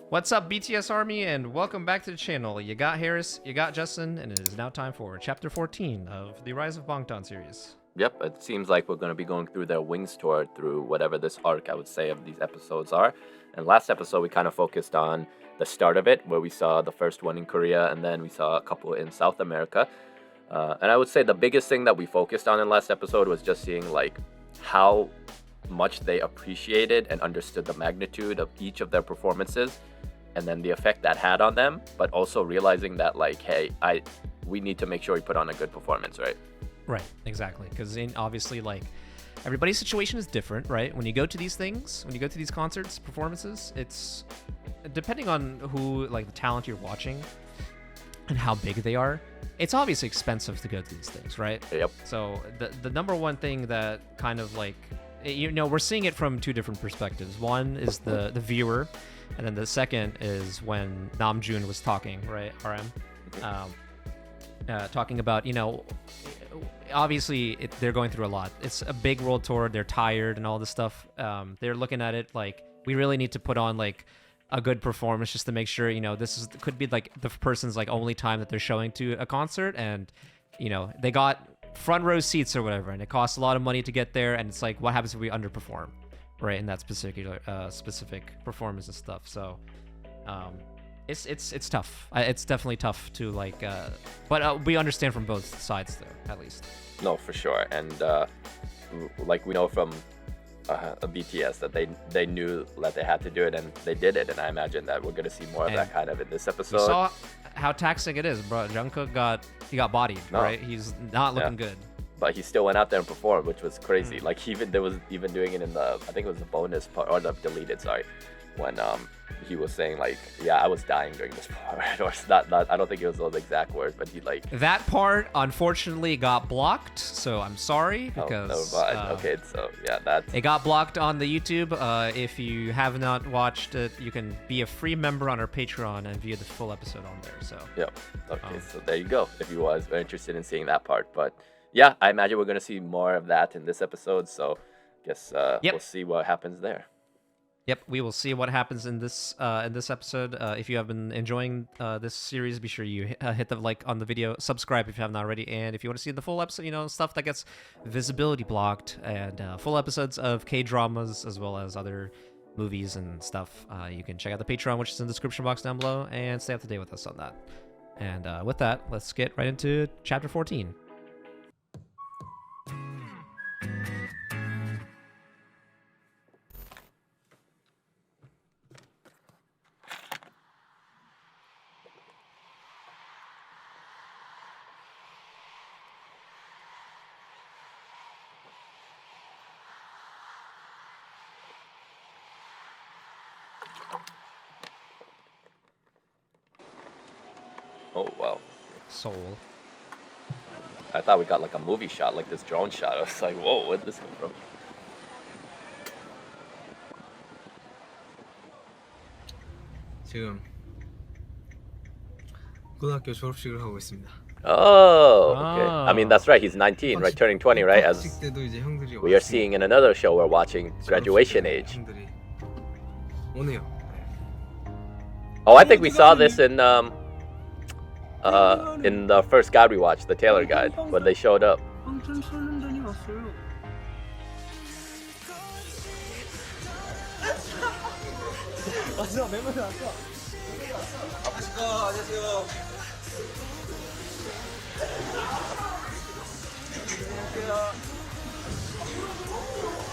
What's up, BTS Army, and welcome back to the channel. You got Harris, you got Justin, and it is now time for Chapter 14 of the Rise of BANGTAN series. Yep, it seems like we're going to be going through their Wings tour through whatever this arc, I would say, of these episodes are. And last episode, we kind of focused on the start of it, where we saw the first one in Korea, and then we saw a couple in South America. And I would say the biggest thing that we focused on in last episode was just seeing like how much they appreciated and understood the magnitude of each of their performances, and then the effect that had on them, but also realizing that like, hey, we need to make sure we put on a good performance, right? Right, exactly. Because obviously, like, everybody's situation is different, right? When you go to these things, when you go to these concerts, performances, it's depending on who, like, the talent you're watching and how big they are. It's obviously expensive to go to these things, right? Yep. So the number one thing that kind of like, you know, we're seeing it from two different perspectives. One is the viewer, and then the second is when Namjoon was talking, right? RM. Talking about, you know, obviously they're going through a lot. It's a big world tour. They're tired and all this stuff. They're looking at it like, we really need to put on like a good performance just to make sure, you know, this could be like the person's like only time that they're showing to a concert, and you know, they got front row seats or whatever, and it costs a lot of money to get there, and it's like, what happens if we underperform, right, in that specific performance and stuff. So it's tough. It's definitely tough to like, but we understand from both sides there, at least. No, for sure. And like we know from BTS that they knew that they had to do it, and they did it. And I imagine that we're gonna see more of that kind of in this episode. We saw how taxing it is, bro. Jungkook got bodied, right? He's not looking good. But he still went out there and performed, which was crazy. Like there was even doing it in the, I think it was the bonus part, or the deleted, sorry, when he was saying like, yeah, I was dying during this part, or not, I don't think it was those exact words, but he like, that part unfortunately got blocked, so I'm sorry, because okay, so yeah, it got blocked on the YouTube. If you have not watched it, you can be a free member on our Patreon and view the full episode on there. So yep, okay, so there you go, if you was interested in seeing that part. But yeah, I imagine we're gonna see more of that in this episode, so I guess we'll see what happens there. Yep, we will see what happens in this episode. If you have been enjoying this series, be sure you hit the like on the video, subscribe if you haven't already, and if you want to see the full episode, you know, stuff that gets visibility blocked, and full episodes of K-dramas as well as other movies and stuff, you can check out the Patreon, which is in the description box down below, and stay up to date with us on that. And with that, let's get right into Chapter 14. Oh wow, Seoul. I thought we got like a movie shot, like this drone shot. I was like, whoa, where'd this come from? 지금 고등학교 졸업식을 하고 있습니다. Oh, okay. I mean, that's right. He's 19, right? Turning 20, right? As 때도 이제 형들이 we are seeing in another show we're watching, graduation age. 형들이 오네요. Oh, I think we saw this in the first guide we watched, the Taylor guide, when they showed up. 방탄소년단이 왔어요. 왔어, 멤버들 왔어. 안녕하세요.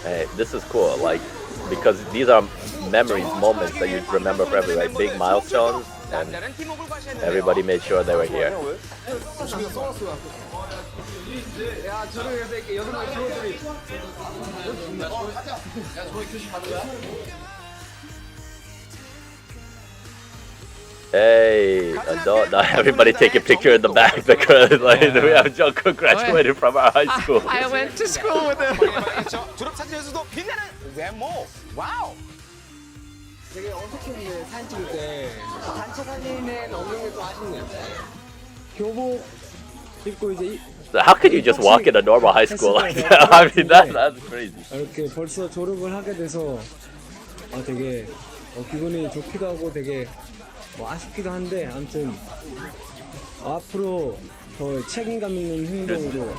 Hey, this is cool, like, because these are memories, moments that you remember forever, right? Big milestones, and everybody made sure they were here. Hey, adult, now everybody take a picture in the back because like, we have Jungkook graduated from our high school. I went to school with him. 졸업 사진에서도 빛나는 외모. 와우. 되게 어색했는데 사진 찍을 때 단체 사진은 없는 게 좀 아쉽네요. 교복 입고 이제 How could you just walk in a normal high school like that? I mean, that's crazy. 이렇게 벌써 졸업을 하게 돼서 되게 기분이 좋기도 하고 되게 뭐 아쉽기도 한데 아무튼 앞으로 더 책임감 있는 행동으로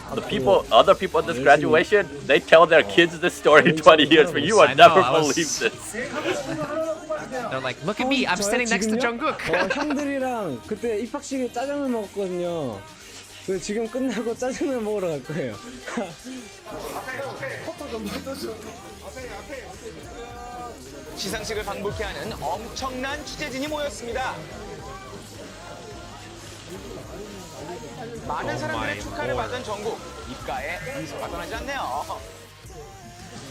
Other people at this graduation, they tell their kids this story 20 years, but you would I know, never I was- believe this. They're like, look at me, I'm sitting next to Jungkook. 형들이랑 그때 입학식에 짜장면 먹었거든요. 그래서 지금 끝나고 짜장면 먹으러 갈 거예요. 시상식을 방불케 하는 엄청난 취재진이 모였습니다. 많은 사람들의 축하를 받은 정국. 입가에 미소가 떠나지 않네요.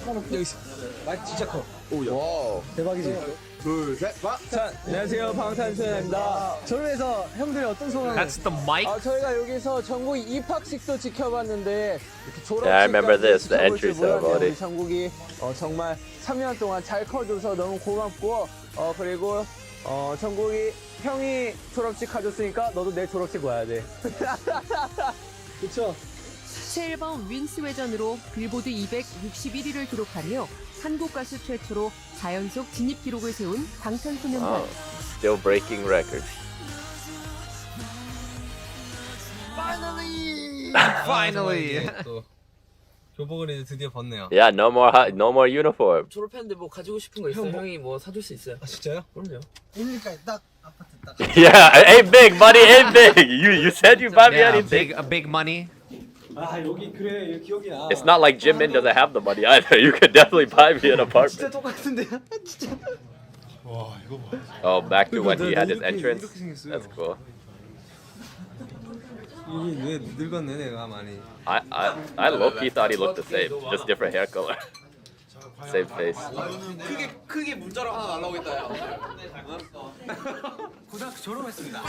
여기 있어. 마이크 진짜 커. 오, 대박이지. 둘, 셋, 자, 안녕하세요, 방탄소년단입니다. 저를 위해서 형들이 어떤 소감을? That's the mic. 저희가 여기서 전국 입학식도 지켜봤는데 이렇게 졸업식 Yeah, I remember this, the entry ceremony. 우리 전국이 정말 3년 동안 잘 커줘서 너무 고맙고 그리고 전국이 형이 졸업식 가줬으니까 너도 내 졸업식 와야 돼. 그쵸? 새 앨범 윙스 외전으로 빌보드 261위를 기록하며 한국 가수 최초로 4연속 진입 기록을 세운 방탄소년단. Oh, still breaking records. Finally. 또 교복을 이제 드디어 벗네요. Yeah, no more uniform. 졸업했는데 뭐 가지고 싶은 거 있어요? 형이 뭐 사줄 수 있어요? 아 진짜요? 그럼요. Yeah, ain't big, buddy, ain't big. You said you buy me Yeah, anything. big money. 아 여기 그래 기억이 나. It's not like Jimin doesn't have the money either. You could definitely buy me an apartment. 똑같은데요? 진짜. Oh, back to when he had his entrance. That's cool. 이게 왜 늙었네 내가 많이. I low-key thought he looked the same, just different hair color. Same face. 크게 문자로 하나 날라오겠다 야. 고등학교 졸업했습니다.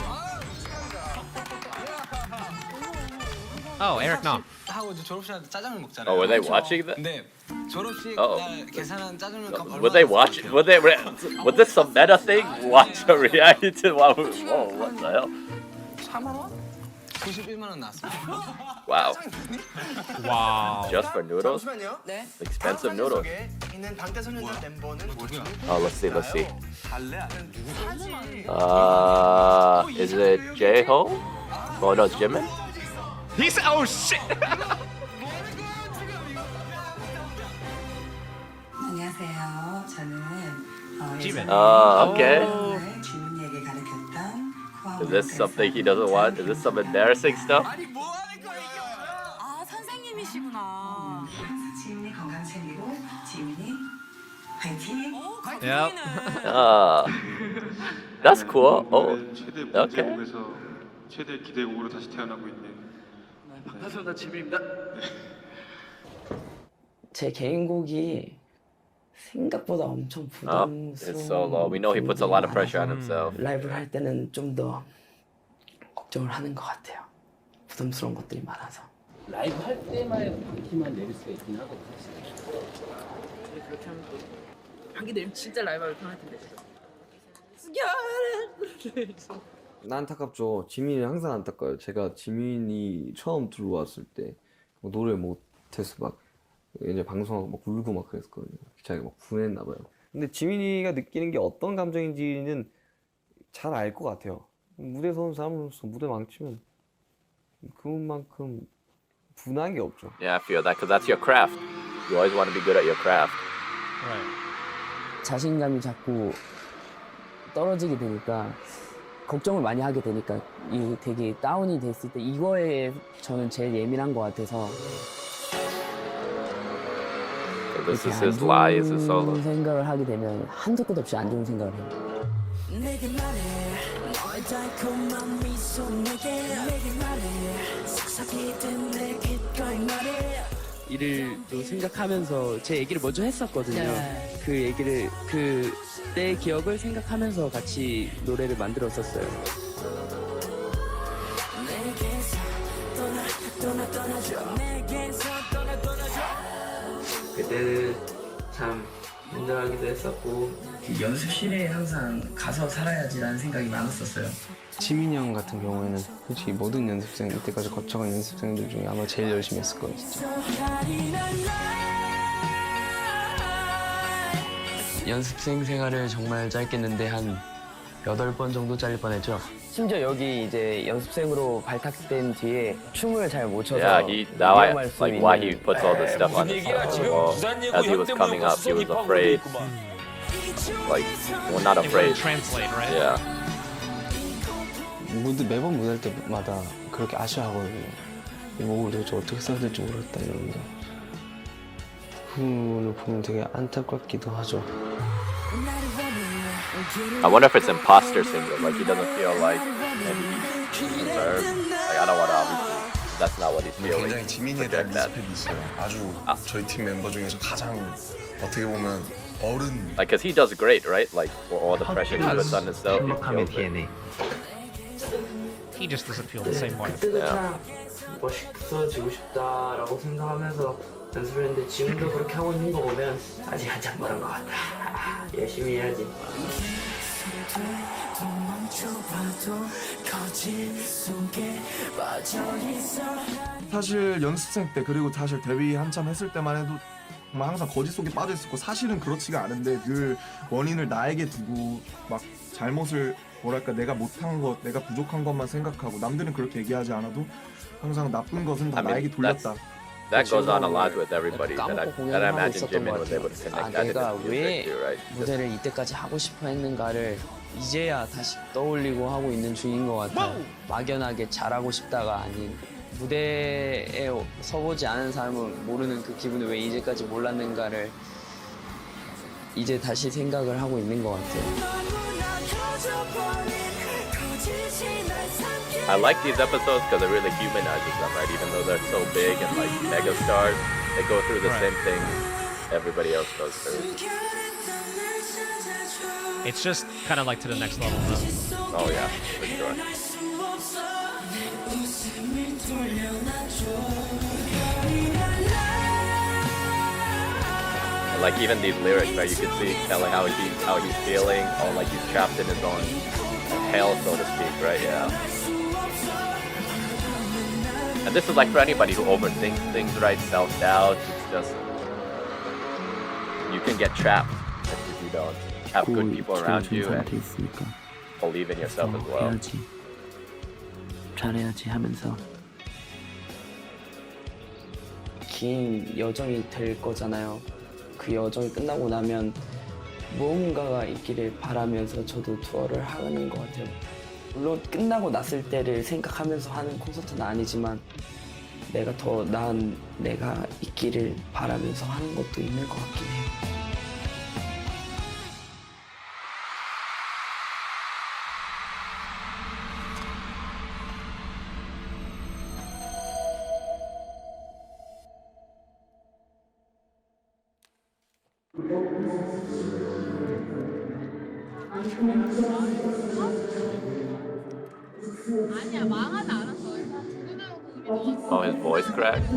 Oh, Eric, no. 하고 이제 졸업식한테 짜장면 먹잖아요. Oh, were they watching that? 근데 졸업식 Oh. 날 계산한 짜장면 값 얼마? Were they watching? Was this some meta thing? Watch a reaction to what? Whoa, what the hell? 4만 원? 91만 원 나왔습니다. Wow, Wow. just for noodles? 잠시만요. 네. Expensive noodles. 속에 있는 방탄소년단 멤버는 Oh, let's see, let's see. 달래 안 Is it J-Ho? Oh no, it's Jimin. He's oh shit. 안녕하세요. 저는 Jimin. Okay. 주민이에게 가르쳤던 Is this something he doesn't want? Is this some embarrassing stuff? 아 선생님이시구나. 지민이 건강 챙기고 지민이 화이팅. Yep. That's cool. Oh, 최대 okay. 문제곡에서 최대 기대곡으로 다시 태어나고 있는 방탄소년단 지민입니다. 제 개인곡이 생각보다 엄청 Oh, it's so low. We know he puts a lot of pressure on himself. 라이브를 할 때는 좀 더 걱정을 하는 것 같아요. 부담스러운 것들이 많아서. 라이브 할 때만 바퀴만 내릴 수가 있긴 하거든요. 그렇게 하면 또 한기 내리면 진짜 라이브하기 편할 텐데. 안타깝죠. 지민이 항상 안타까워요. 제가 지민이 처음 들어왔을 때 노래 못해서 막 이제 방송하고 막 울고 막 그랬거든요. 자기가 막 분했나 봐요. 근데 지민이가 느끼는 게 어떤 감정인지는 잘 알 것 같아요. 무대 서는 사람으로서 무대 망치면 그만큼 분한 게 없죠. Yeah, I feel that because that's your craft. You always want to be good at your craft. Right. 자신감이 자꾸 떨어지게 되니까 걱정을 많이 하게 되니까 이 되게 다운이 됐을 때 이거에 저는 제일 예민한 것 같아서 So this 이렇게 is 안 his lie, is his solo. 좋은 생각을 하게 되면 한도 끝 없이 안 좋은 생각을 해요. 일을 또 생각하면서 제 얘기를 먼저 했었거든요. 그 얘기를 그때 기억을 생각하면서 같이 노래를 만들었었어요. 그때는 참 힘들어하기도 했었고 연습실에 항상 가서 살아야지라는 생각이 많았었어요. 지민이 형 같은 경우에는 솔직히 모든 연습생 이때까지 거쳐간 연습생들 중에 아마 제일 열심히 했을 거예요 진짜. 연습생 생활을 정말 짧게 했는데 한 8번 정도 잘릴 뻔했죠. 심지어 여기 이제 연습생으로 발탁된 뒤에 춤을 잘 못 춰서 Yeah, now I 위험할 수 like why he 있는 puts all this stuff on his as he was coming up, he was afraid. Like, well, not It really afraid. translate, right? Yeah. 매번 무대할 때마다 그렇게 아쉬워하거든요. 이 곡을 도대체 어떻게 써야 될지 모르겠다 이러면서 그 부분을 보면 되게 안타깝기도 하죠. I wonder if it's imposter syndrome. Like he doesn't feel like maybe he deserves. Like I don't want to obviously. That's not what he's feeling. 굉장히 지민이에 대한 Project that. 리스펙이 있어요. 아주 저희 팀 멤버 중에서 가장 어떻게 보면 어른. Like, cause he does great, right? Like for all the pressure he puts on himself, he 행복함의 kills it. DNA. He just doesn't feel the same way. 그때도 Yeah. 참 멋있어지고 싶다라고 생각하면서 연습을 했는데 지금도 그렇게 하고 있는 거 보면 아직 한참 멀은 것 같다. 열심히 해야지. 사실 연습생 때 그리고 사실 데뷔 한참 했을 때만 해도 정말 항상 거짓 속에 빠져 있었고 사실은 그렇지가 않은데 늘 원인을 나에게 두고 막 잘못을 뭐랄까 내가 못한 것, 내가 부족한 것만 생각하고 남들은 그렇게 얘기하지 않아도 항상 나쁜 것은 다 I mean, 나에게 돌렸다. That goes on a lot with everybody. That I 까먹고 imagine 있었던 Jimin 것 was 같아요. able to connect 아, that in 내가 his 왜 music too, right? 무대를 이때까지 하고 싶어 했는가를 이제야 다시 떠올리고 하고 있는 중인 것 같아요. 막연하게 잘하고 싶다가 아닌 무대에 서보지 않은 사람은 모르는 그 기분을 왜 이제까지 몰랐는가를 이제 다시 생각을 하고 있는 것 같아요. I like these episodes because it really humanizes them, right? Even though they're so big and like mega stars, they go through the same things everybody else goes through. It's just kind of like to the next level though. Oh yeah, for sure. And, like even these lyrics, right? You can see telling how he's feeling, or like he's trapped in his own hell, so to speak, right? Yeah. And this is like for anybody who overthinks things, right? Self-doubt. It's just you can get trapped if you don't have good people around you and believe in yourself as well. 해야지, 잘해야지 하면서 긴 여정이 될 거잖아요. 그 여정이 끝나고 나면 무언가가 있기를 바라면서 저도 투어를 하는 것 같아요. 물론 끝나고 났을 때를 생각하면서 하는 콘서트는 아니지만 내가 더 나은 내가 있기를 바라면서 하는 것도 있는 것 같긴 해요. Oh, his voice cracked.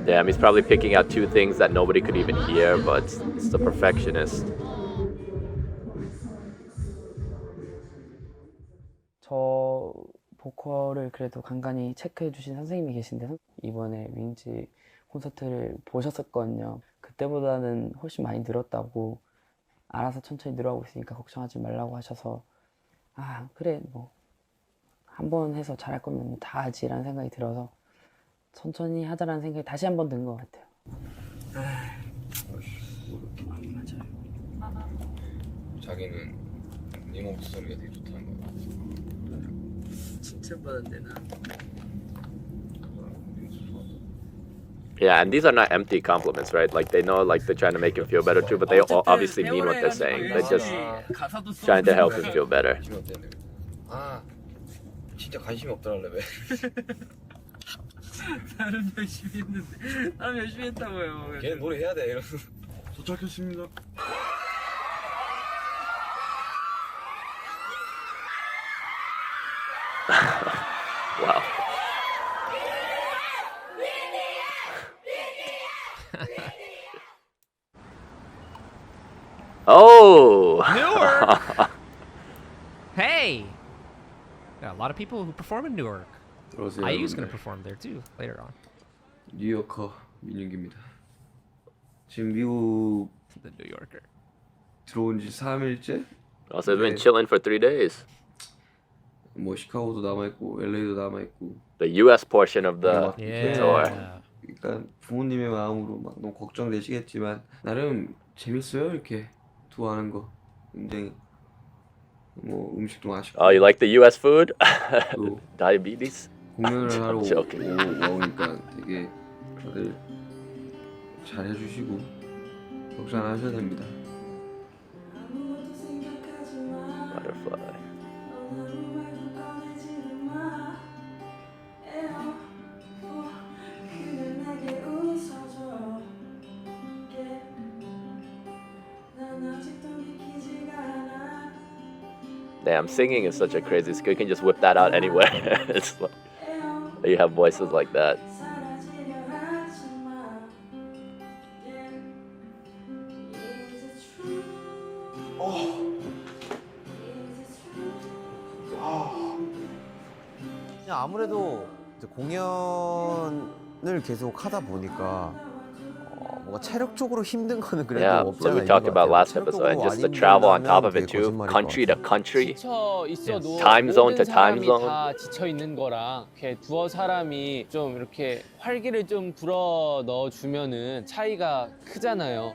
Damn, he's probably picking out two things that nobody could even hear, but it's the perfectionist. 저 보컬을 그래도 간간히 체크해 주신 선생님이 계신데 이번에 윙즈 콘서트를 보셨었거든요. 그때보다는 훨씬 많이 늘었다고 알아서 천천히 늘어가고 있으니까 걱정하지 말라고 하셔서 아 그래 뭐 한 번 해서 잘할 거면 다 하지라는 생각이 들어서 천천히 하자라는 생각이 다시 한 번 든 것 같아요. 맞아요. 자기는 네 목소리가 되게 좋다는 거 같아. 칭찬받았는데 나. Yeah, and these are not empty compliments, right? Like they know, like they're trying to make him feel better too, but they all obviously mean what they're saying. They're just trying to help him feel better. 아 진짜 관심이 없더라 왜? 나는 열심히 했는데 나는 열심히 했다고요. 걔는 노래 해야 돼 이러면서. 도착했습니다. Wow. Oh! Newark! Hey! Yeah, a lot of people who perform in Newark. 들어오세요. IU's gonna perform there too later on. 뉴요커 민윤기입니다. 지금 미국 The New Yorker. 들어온 지 3일째. Also, been chilling for 3 days. 뭐 시카고도 남아 있고 LA도 남아 있고. The U.S. portion of the Yeah. tour. 일단 부모님의 마음으로 막 너무 걱정되시겠지만 나름 재밌어요 이렇게 투어하는 거. 굉장히 뭐 음식도 맛있고. Oh, you like the U.S. food? 또 Diabetes? 공연을 하러 joking. 오니까 되게 다들 잘 해주시고 걱정 안 하셔도 됩니다. Butterfly. Damn, singing is such a crazy skill. You can just whip that out anywhere. It's like, you have voices like that. 그냥 아무래도 이제 공연을 계속 하다 보니까 뭔가 체력적으로 힘든 거는 그래도 Yeah, 없지 what 않아 we talked about last episode, and just the travel on top of it too, country to country, 지쳐 있어도 time zone to 모든 time 사람이 zone. 다 지쳐 있는 거랑 이렇게 두어 사람이 좀 이렇게 활기를 좀 불어 넣어 주면은 차이가 크잖아요.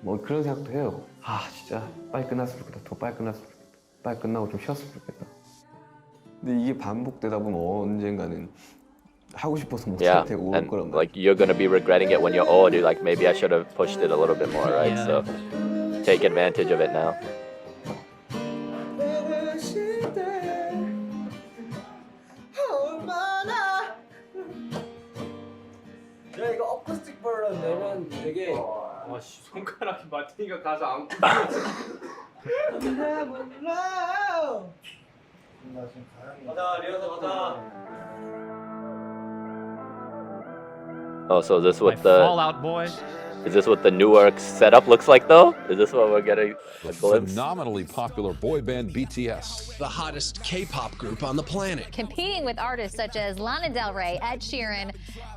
뭐 그런 생각도 해요. 아 진짜 빨리 끝났으면 좋겠다. 더 빨리 끝났으면 좋겠다. 빨리 끝나고 좀 쉬었으면 좋겠다. 근데 이게 반복되다 보면 언젠가는 하고 싶어서 못 Yeah, 할 때가 올 and 거란 말이야. like you're gonna be regretting it when you're old. You're like, maybe I should have pushed it a little bit more, right? So take advantage of it now. 야 이거 어쿠스틱 버전 내면 되게 와씨 손가락이 맞으니까 가서 안 가자 리허설 가자. Oh, so is this what My the Fallout Boy. is this what the Newark setup looks like though? Is this what we're getting a glimpse? Phenomenally popular boy band BTS. The hottest K-pop group on the planet. Competing with artists such as Lana Del Rey, Ed Sheeran,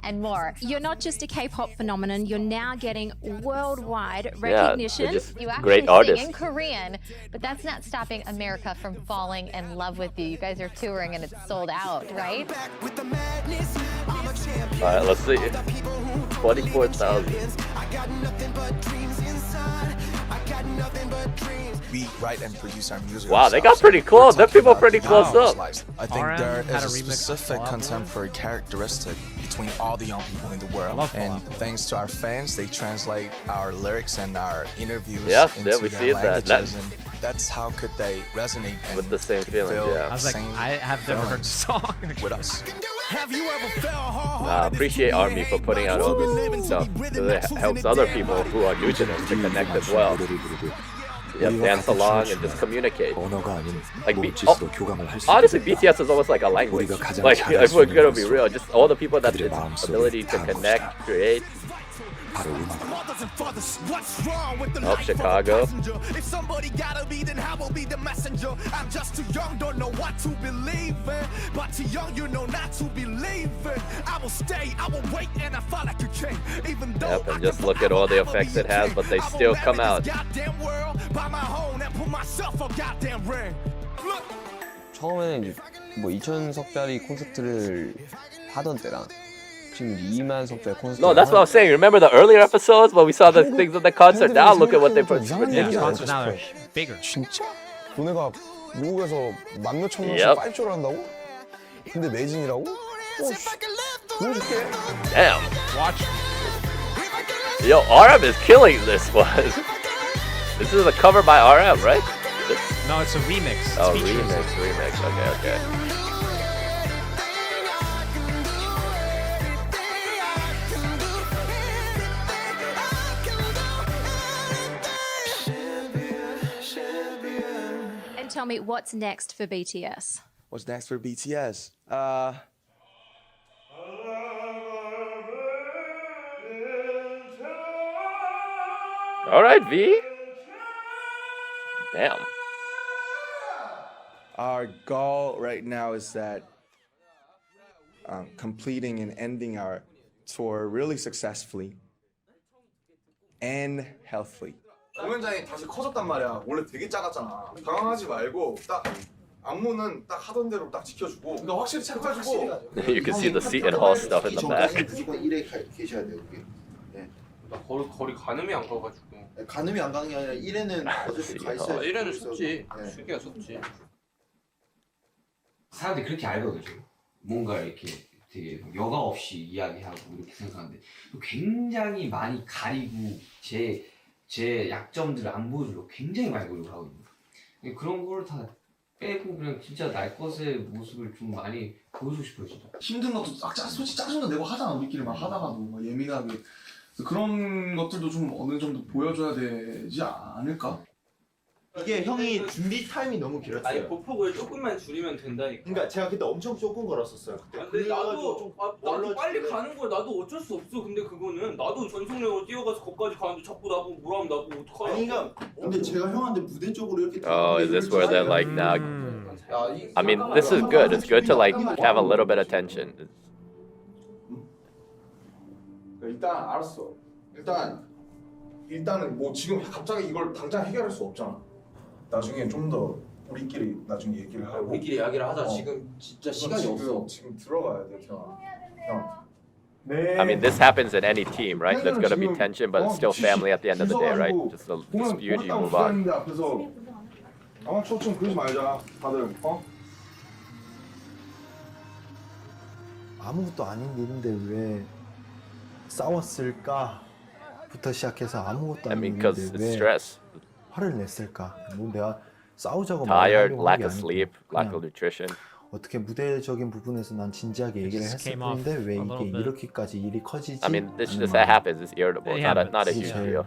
and more. You're not just a K-pop phenomenon, you're now getting worldwide Yeah, recognition. they're just You actually great sing artists. in Korean, but that's not stopping America from falling in love with you. You guys are touring and it's sold out, right? All right, let's see. 24,000. We write and produce our music. Wow, they got pretty close. Them people pretty close up. I think RM there had is a a remix of specific Fallout Boy. contemporary characteristic between all the young people in the world. love And Fallout Boy. thanks to our fans, they translate our lyrics and our interviews Yeah, into we their see that. languages. And that's how could they resonate and With the same feelings, feel yeah. I was like, same I have never heard the song. with us. I appreciate Army for putting out all this stuff because it helps other people who are new to this to connect as well. Yeah, dance along and just communicate. Like, honestly, BTS is almost like a language. Like, if we're gonna be real, just all the people that its ability to connect, create. Oh, Chicago. If somebody gotta be, then I will be the messenger. I'm just too young, don't know what to believe in. But too young, you know not to believe in. I will stay, I will wait, and I fall like a king. Even though Yep, and just look at all the effects it has, but they still come out. goddamn world by my own and put myself on goddamn ring. Look. 처음에는 이제 뭐 2,000석짜리 콘서트를 하던 때랑 지금 2만석짜리 콘서트. No, that's what I was saying. Remember the earlier episodes when we saw the things at the concert? Now look at what they put. Yeah, Ridiculous. concerts now are bigger. 진짜? 너네가 미국에서 만 몇천 명씩 Yep. 파이쇼를 한다고? 근데 매진이라고? 보여줄게. Damn. Watch. Yo, RM is killing this one. This is a cover by RM, right? No, it's a remix. It's Oh, featuring remix. Okay. And tell me, what's next for BTS? What's next for BTS? All right, V. Damn. Our goal right now is that completing and ending our tour really successfully. and healthy. 공연장이 다시 커졌단 말이야. 원래 되게 작았잖아. 당황하지 말고 딱 안무는 딱 하던 대로 딱 지켜주고. 그러니까 확실히 착해가지고. You can see the seat and hall stuff in the back. 무조건 1에 계셔야 돼요. 그게. 네. 거리 가늠이 안 가가지고. 가늠이 안 가는 게 아니라 1에는 어차피 가 있어야 돼. 1에는 섰지. 수기가 섰지. 사람들이 그렇게 알거든요. 뭔가 이렇게 되게 여과 없이 이야기하고 이렇게 생각하는데 굉장히 많이 가리고 제 약점들을 안 보여주려고 굉장히 많이 노력을 하거든요. 그런 걸 다 빼고 그냥 진짜 날 것의 모습을 좀 많이 보여주고 싶어요, 진짜. 힘든 것도 솔직히 짜증도 내고 하잖아. 우리끼리 막 하다가도 막 예민하게. 그래서 그런 것들도 좀 어느 정도 보여줘야 되지 않을까? 이게 형이 준비 타임이 너무 길었어요. 아니 보폭을 조금만 줄이면 된다니까. 그러니까 제가 그때 엄청 조금 걸었었어요. 그때. 근데 나도 빨리 가는 거야. 나도 어쩔 수 없어. 근데 그거는 나도 전속력으로 뛰어가서 거기까지 가는데 자꾸 나보고 뭐라면 나보고 어떡하냐. 아니 그러니까 근데 제가 형한테 무대 쪽으로 이렇게. Oh, is this where they're like now? I mean, this is good. It's good to like have a little bit of tension. 일단 알았어. 일단은 뭐 지금 갑자기 이걸 당장 해결할 수 없잖아. 나중에 좀 더 우리끼리 나중에 얘기를 하고. 우리끼리 이야기를 하자. 지금 진짜 시간이 없어. 지금 들어가야 돼, 형. I mean, this happens in any team, right? There's gonna be tension, but it's still family at the end of the day, right? Just a dispute, you move on. 앞에서 아마추어 좀 그러지 말자, 다들. 아무것도 아닌 일인데 왜 싸웠을까? 부터 시작해서 아무것도 아닌 일인데 왜 화를 냈을까? 뭐 내가 싸우자고 Tired, lack of sleep, lack of nutrition. 어떻게 무대적인 부분에서 난 진지하게 얘기를 했을 뿐인데 왜 이게 이렇게까지 일이 커지지? I mean, this happens. It's irritable. It's not a huge deal.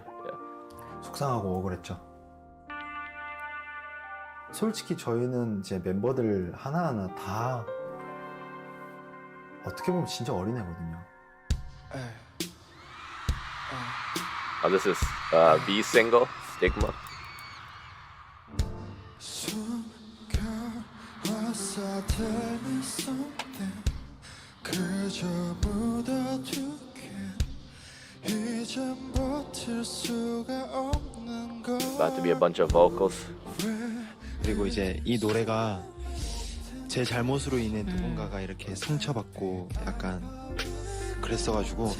속상하고 억울했죠. 솔직히 저희는 이제 멤버들 하나하나 다 어떻게 보면 진짜 어린애거든요. Oh, this is B single, Stigma. About to be a bunch of vocals. 그리고 이제 이 노래가 제 잘못으로 인해 누군가가 이렇게 상처받고 약간 그랬어가지고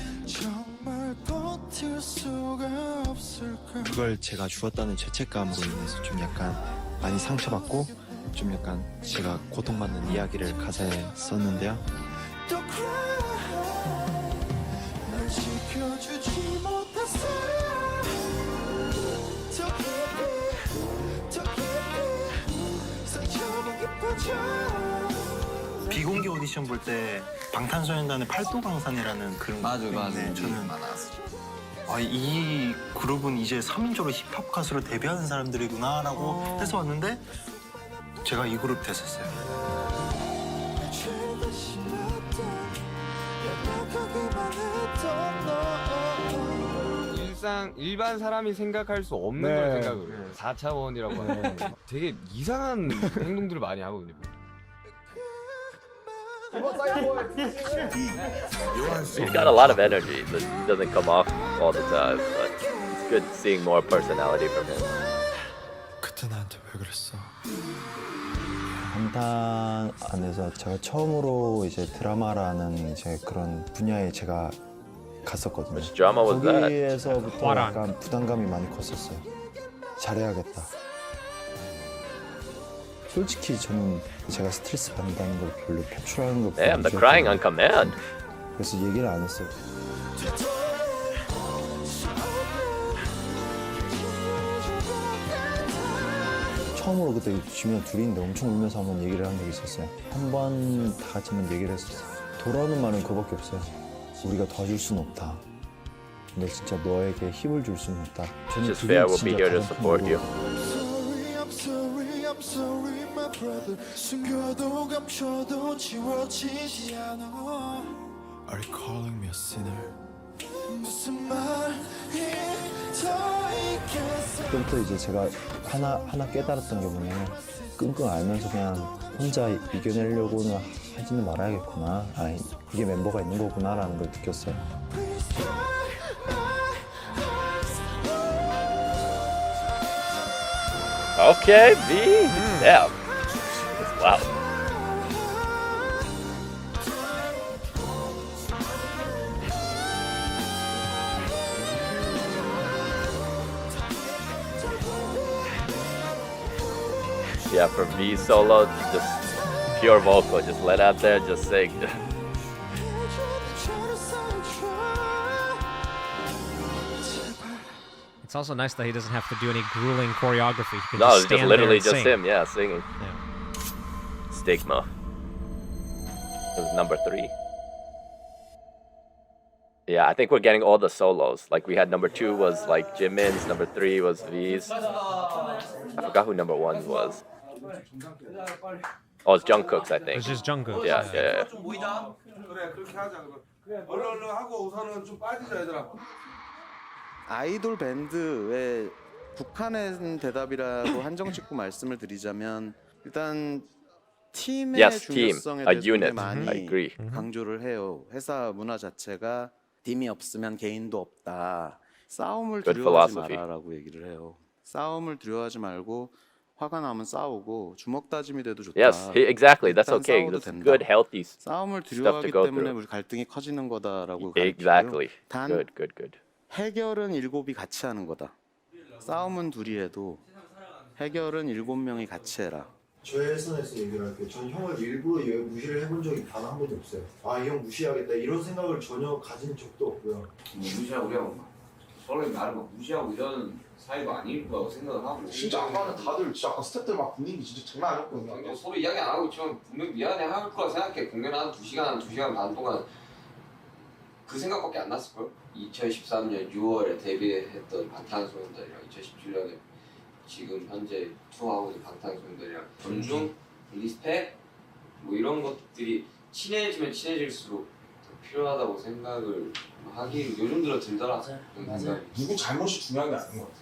그걸 제가 주었다는 죄책감으로 인해서 좀 약간 많이 상처받고 좀 약간 제가 고통받는 이야기를 가사에 썼는데요. 비공개 오디션 볼 때 방탄소년단의 팔도강산이라는 그런 맞아. 저는 이 그룹은 이제 3인조로 힙합 가수로 데뷔하는 사람들이구나라고 해서 왔는데 제가 이 그룹 됐었어요. 일반 사람이 생각할 수 없는 걸 생각을 해요. 4차원이라고 하는 되게 이상한 행동들을 많이 하거든요. He's got a lot of energy. It doesn't come off all the time, but it's good seeing more personality from him. 그때 나한테 왜 그랬어? 방탄 안에서 제가 처음으로 이제 드라마라는 이제 그런 분야에 제가 갔었거든요. Which drama was that? 거기에서부터 약간 부담감이 많이 컸었어요. 잘해야겠다. 솔직히 저는 제가 스트레스 받는다는 걸 별로 표출하는 걸 Damn, the crying on command. 그래서 얘기를 안 했어요. 처음으로 그때 지민이랑 둘이 있는데 엄청 울면서 한번 얘기를 한 적이 있었어요. 한 번 다 같이 한번 얘기를 했었어요. 돌아오는 말은 그거밖에 없어요. 우리가 도와줄 수는 없다. 근데 진짜 너에게 힘을 줄 수는 없다. 저는 Just fair will be here to support you. Are you calling me a sinner? 그때부터 이제 제가 하나 깨달았던 게 뭐냐면 끙끙 앓면서 그냥 혼자 이겨내려고는 하지는 말아야겠구나. 아니 이게 멤버가 있는 거구나라는 걸 느꼈어요. Okay, V. Damn. Wow. Yeah, for V solo, just pure vocal, just let out there, just sing. It's also nice that he doesn't have to do any grueling choreography. He can No, just it's just stand literally there and just sing. him, yeah, singing. Stigma. It was number 3. Yeah, I think we're getting all the solos. Like we had number 2 was like Jimin's, number 3 was V's. I forgot who number 1 was. Oh, it's Jungkook's, I think. It's just Jungkook. Yeah. 그래 그렇게 하자. 얼른 하고 우선은 좀 빠지자 얘들아. 아이돌 밴드의 북한의 대답이라고 한정 짓고 말씀을 드리자면 일단 팀의 Yes, team. 중요성에 A 대해서 unit. 많이 I agree. 강조를 해요. 회사 문화 자체가 팀이 없으면 개인도 없다. 싸움을 Good 두려워하지 philosophy. 마라라고 얘기를 해요. 싸움을 두려워하지 말고 화가 나면 싸우고 주먹 다짐이 돼도 좋다. Yes, exactly. That's 일단 okay. 싸워도 That's 된다. good, healthy 싸움을 stuff to 두려워하기 go 때문에 through. 우리 갈등이 커지는 거다라고 Exactly. 가르치고요. 단 Good. 해결은 7이 같이 하는 거다. 싸움은 둘이 해도 해결은 7명이 같이 해라. 저의 선에서 얘기를 할게요. 전 형을 일부러 무시를 해본 적이 단 한 번도 없어요. 아, 이 형 무시하겠다 이런 생각을 전혀 가진 적도 없고요. 무시하고 그냥 서로 나를 막 무시하고 이런 사이가 아닐 거라고 생각을 하고. 진짜 아까는 다들 진짜 아까 스태프들 막 분위기 진짜 장난 아니었거든요. 그냥 서로 이야기 안 하고 있지만 분명 미안해 할 거라 생각해. 공연 한 2시간 반 동안 그 생각밖에 안 났을걸? 2013년 6월에 데뷔했던 방탄소년단이랑 2017년에 지금 현재 투어하고 있는 방탄소년단이랑 존중, 리스펙 뭐 이런 것들이 친해지면 친해질수록 더 필요하다고 생각을 하기 요즘 들어 들더라. 그런 생각이. 누구 잘못이 중요한 게 아닌 것 같아.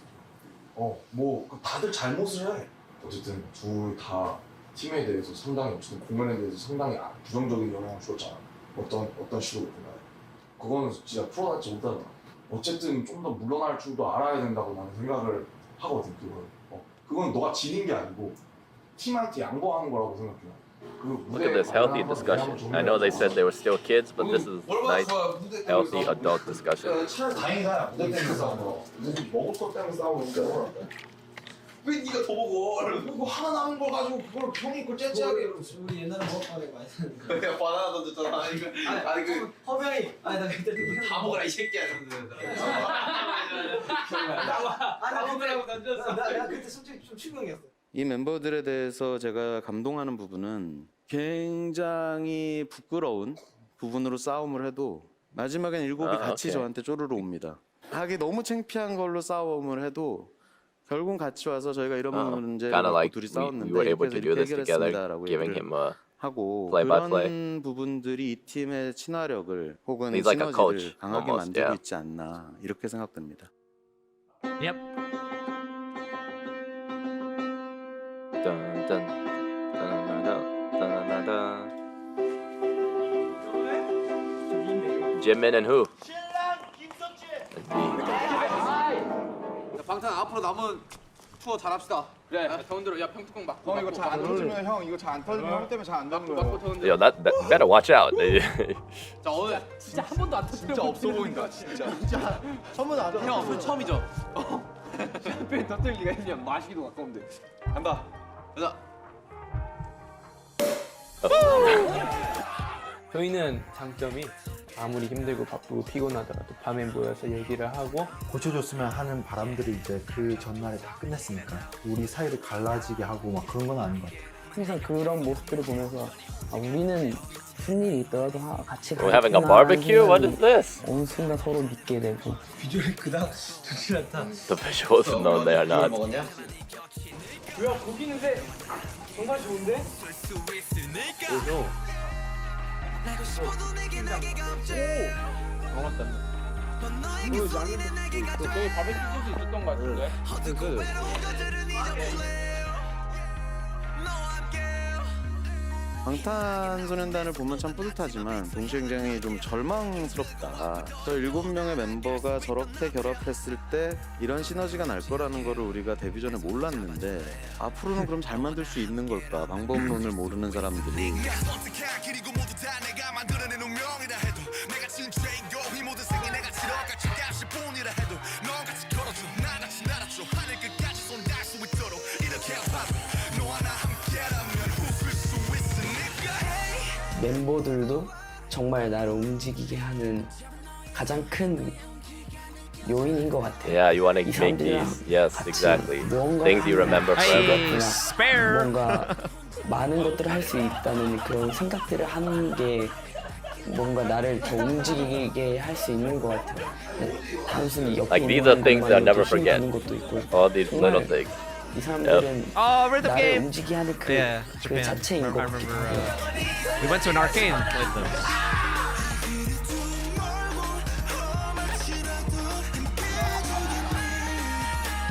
뭐 다들 잘못을 해. 어쨌든 둘 다 팀에 대해서 상당히 어쨌든 공연에 대해서 상당히 부정적인 영향을 줬잖아. 어떤 식으로 보면 그거는 진짜 풀어나지 못하잖아. 어쨌든 좀 더 물러날 줄도 알아야 된다고 나는 생각을 하거든. 그건 너가 지닌 게 아니고 팀한테 양보하는 거라고 생각해. Look at this healthy discussion. I know they said they were still kids, but this is nice, healthy adult discussion. 차라리 다행이다. 무대 때문에 싸운 거. 먹을 것 때문에 싸우니까. 왜 네가 더 먹어? 그거 하나 남은 걸 가지고 그걸 형이 그걸 째째하게. 우리 옛날에 먹었다는 거 많이 사는데. 야 바나나 던졌잖아. 아니 그 허명이 나 그때 다 먹어라 이 새끼야. 나 먹으라고 던졌어. 나 그때 솔직히 좀 충격이었어. 이 멤버들에 대해서 제가 감동하는 부분은 굉장히 부끄러운 부분으로 싸움을 해도 마지막엔 7이 같이 okay. 저한테 쪼르르 옵니다. 하기 너무 창피한 걸로 싸움을 해도 결국 같이 와서 저희가 이런 문제를 Kind of like 둘이 we were able 싸웠는데 to do this together, 해결했습니다라고 giving 얘기를 him a 하고 play-by-play. 그런 부분들이 이 팀의 친화력을 혹은 He's like a coach, 시너지를 강하게 almost, 만들고 yeah. 있지 않나 이렇게 생각됩니다. Yep. Dun, dun, dun, dun, dun, dun. Jimin and who? 방탄 앞으로 남은 투어 잘합시다. 그래. 더운대로 야 평뚜껑 막. 형 이거 잘 안 터지면 형 이거 잘 안 터지면 형 때문에 잘 안 되는 거야. Yo, that better watch out. 자 오늘 진짜 한 번도 안 터뜨려. 진짜 없어 보인다. 진짜 한 번도 안 터뜨려. 형 오늘 처음이죠. 샴페인 터뜨릴 리가 있냐? 마시기도 가까운데. 간다. 가자. 저희는 장점이 아무리 힘들고 바쁘고 피곤하더라도 밤에 모여서 얘기를 하고 고쳐줬으면 하는 바람들이 이제 그 전날에 다 끝냈으니까 우리 사이를 갈라지게 하고 막 그런 건 아닌 것 같아요. 항상 그런 모습들을 보면서 우리는 무슨 일이 있더라도 같이 We're having a barbecue? What is this? 어느 순간 서로 믿게 되고 비주얼이 그닥 좋지 않다. The visuals, no, they are not. 뭐야 고기 있는데 정말 좋은데? 그래서 정확다. 저기 바베큐 소스 있었던 것 같은데. 방탄소년단을 보면 참 뿌듯하지만 동시에 굉장히 좀 절망스럽다. 저 7명의 멤버가 저렇게 결합했을 때 이런 시너지가 날 거라는 거를 우리가 데뷔 전에 몰랐는데 앞으로는 그럼 잘 만들 수 있는 걸까? 방법론을 모르는 사람들이. 멤버들도 정말 나를 움직이게 하는 가장 큰 요인인 것 같아요. Yeah, you want to 이 make 사람들이랑 these. Yes, 같이 exactly. 무언가를 Things you remember forever. 뭔가 많은 것들을 할 수 있다는 그런 생각들을 하는 게 뭔가 나를 더 움직이게 할 수 있는 것 같아요. 단순히 옆에 Like these 있는 are things I'll never 힘이 forget. 드는 것도 있고 All these little 정말 things. 이 사람들은 rhythm 나를 game. 움직이게 하는 그, Yeah, 그 Japan. 자체인 I 것 remember 같아요. we went to an arcade and played them.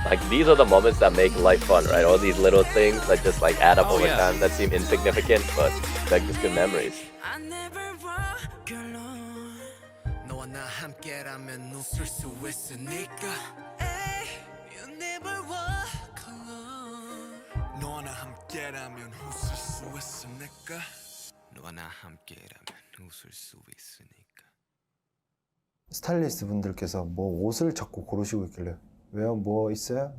Like these are the moments that make life fun, right? All these little things that just like add up Oh, over yeah. time that seem insignificant, but like just good memories. 너와 나 함께라면 웃을 수 있으니까. You never walk alone. 너와 나 함께라면 웃을 수 있으니까. 너와 나 함께라면 웃을 수 있으니까. 스타일리스트 분들께서 뭐 옷을 자꾸 고르시고 있길래 왜요? 뭐 있어요?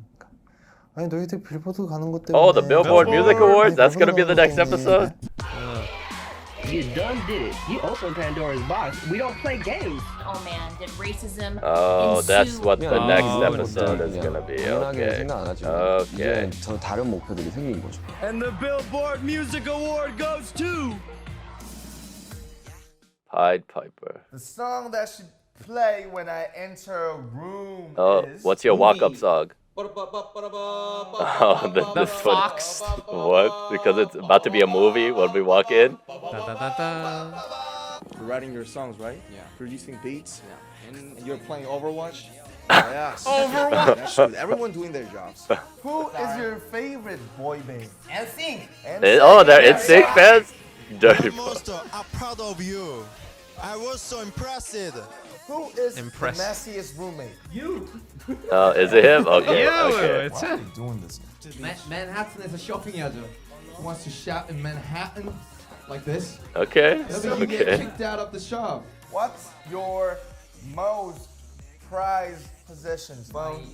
아니 너희들 빌보드 가는 것 때문에. Oh, the Billboard Music Awards. That's gonna be the next episode. You done did it. You opened Pandora's box. We don't play games. Oh man, did racism Oh, that's ensue? what the 그냥 next 그냥 episode is 그냥 gonna be. 당연하게 Okay. 생각 안 하지만 Okay. 이제 저 다른 목표들이 생긴 거죠. And the Billboard Music Award goes to Pied Piper. The song that should play when I enter a room Oh, is what's your walk-up song? Oh, Oh, this Fox. What? Because it's about to be a movie when we walk in? You're writing your songs, right? Yeah. Producing beats. Yeah. And you're playing Overwatch. Yes. Overwatch. That's true. Everyone doing their jobs. Who is your favorite boy band? NSYNC. Oh, they're NSYNC fans? Dirty. I'm proud of you. I was so impressed. Who is Impressed. the messiest roommate? You. Oh, is it him? Okay. Okay. It's him. doing this? Manhattan에서 쇼핑해야죠. Who wants to shop in Manhattan like this? Okay. So you get Okay. kicked out of the shop. What's your most prized possessions? Phone.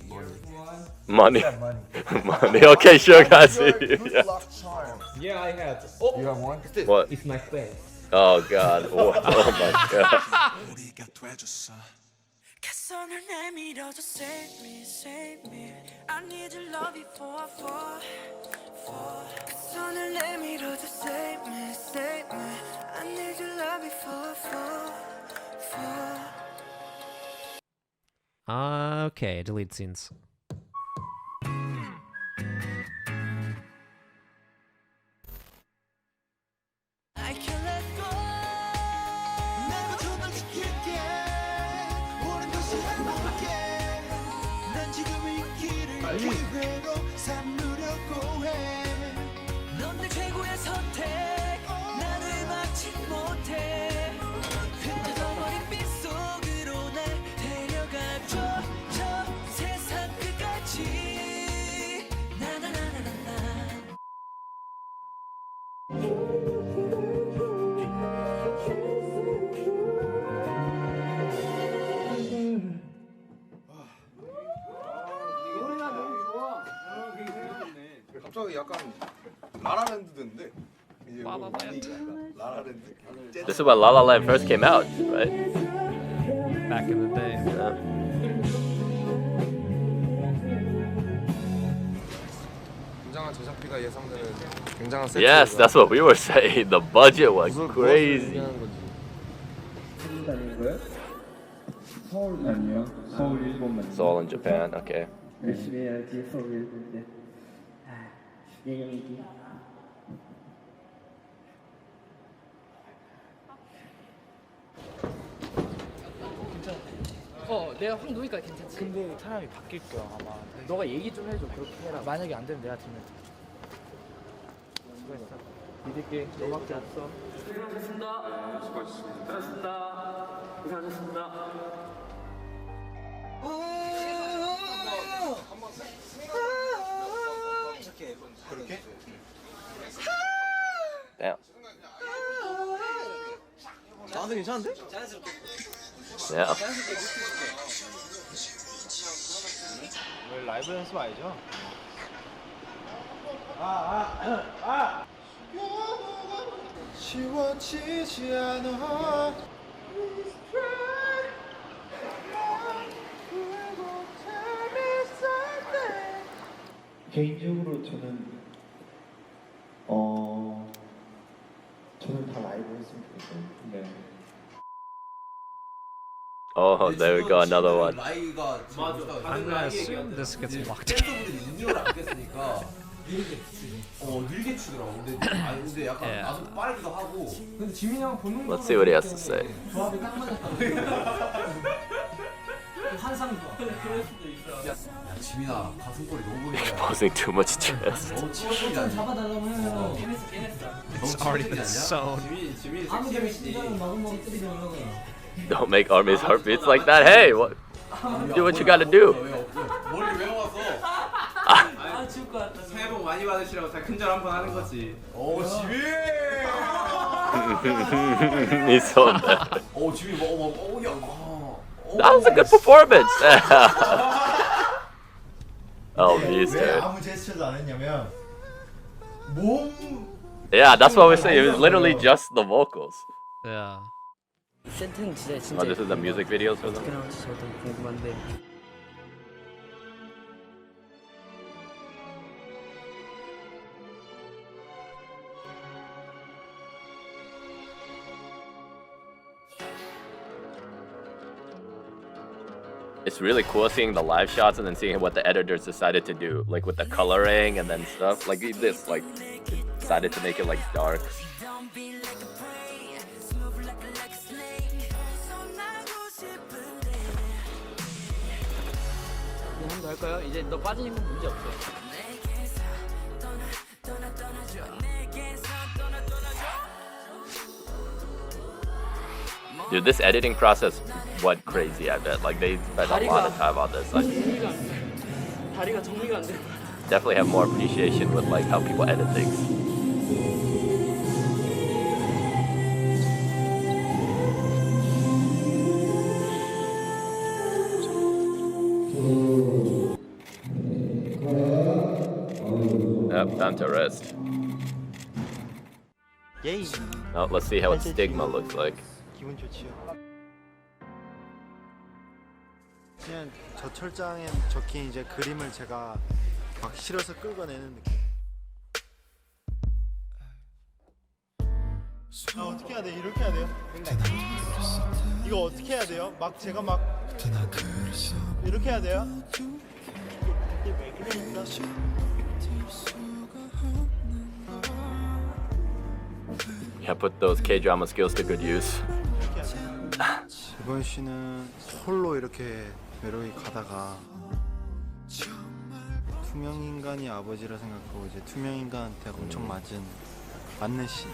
Money. Yeah, money. Money. Okay, sure, guys. Your good luck charm. Yeah, I have. Oh, You have one? What? It's my face. Oh God. What? Oh my God. 우리가 돼줬어. 손을 내밀어줘, save me, save me. I need your love for. 손을 내밀어줘, save me, save me. I need your love for. Okay, delete scenes. I can't let go. 내가 좀더 지킬게. 모든 것이 행복하게. 난 지금 이 길을 기회로 삼으려고 해. 넌 내 최고의 선택. 나를 막지 못해. 흩어져버린 빛 속으로 날 데려가줘. 저 세상 끝까지. 나나나나나. 노래가 너무 좋아. 갑자기 약간 라라랜드 됐는데. 이제 라라랜드. This is when La La Land first came out, right? Back in the day. 굉장한 제작비가 예상되는 굉장한 세트. Yes, that's what we were saying. The budget was crazy. 서울 아니에요? 서울 일본만. It's all in Japan. Okay. 열심히 해야지 서울 일본인데. 예경이기. 내가 확 놓으니까 괜찮지. 근데 사람이 바뀔 거야 아마. 너가 얘기 좀 해줘. 그렇게 해라. 만약에 안 되면 내가 팀을. 수고했어. 믿을게. 너밖에 없어. 수고하셨습니다. 수고하셨습니다. 고생하셨습니다. 그렇게? Damn. 나도 괜찮은데? Yeah. 오늘 라이브 연습 아니죠? 지워지지 않아. 개인적으로 저는 저는 다 라이브 했으면 좋겠어요. 네. Oh, there we go, another one. 라이가 I'm gonna assume this gets blocked. 댄서분들이 능력을 안 깼으니까 느리게 추더라고. 근데 약간 Yeah. 나도 빠르기도 하고. 근데 지민이 형 보는 거 Let's see what he has to say. 조합이 딱 맞았다. 환상도. 그럴 수도 있어. 야 지민아 가슴골이 너무 보인다. Posing too much chest. 너무 치명적이지 않냐? 잡아달라고 해요. It's already been sewn. 아무 개미 심장은 마구마구 때리게 하려고. Don't make armies heartbeats like that. Hey, what? Do what you gotta do. 머리 외워서. 아 죽을 것 같다. 새해 복 많이 받으시라고 다 큰절 한번 하는 거지. 오 지민. He's so bad. 오 지민 야. That was a good performance. Oh, 왜 music. 아무 제스처도 안 했냐면 몸. Yeah, that's what we're saying. It was literally just the vocals. Yeah. 세트는 진짜 Oh, this is the music videos for 어떻게 them. 나올지 저도 궁금한데. It's really cool seeing the live shots and then seeing what the editors decided to do, like with the coloring and then stuff. Like this, like they decided to make it like dark. 이제 한 번 더 할까요? 이제 너 빠지는 건 문제 없어요. Dude, this editing process went crazy. I bet. Like they spent a lot of time on this. I 다리가 정리가 안 돼. definitely have more appreciation with like how people edit things. Yep, time to rest. 예이. Now let's see how Stigma looks like. 기분 좋지요. 그냥 저 철장에 적힌 이제 그림을 제가 막 실어서 끌어내는 느낌. 어떻게 해야 돼? 이렇게 해야 돼요? 이거 어떻게 해야 돼요? 막 제가 막 이렇게 해야 돼요? 이게 왜 그러니까? Yeah, put those K-drama skills to good use. 이번 씨는 홀로 이렇게 외로이 가다가 투명 인간이 아버지라 생각하고 이제 투명 인간한테 엄청 맞는 씨.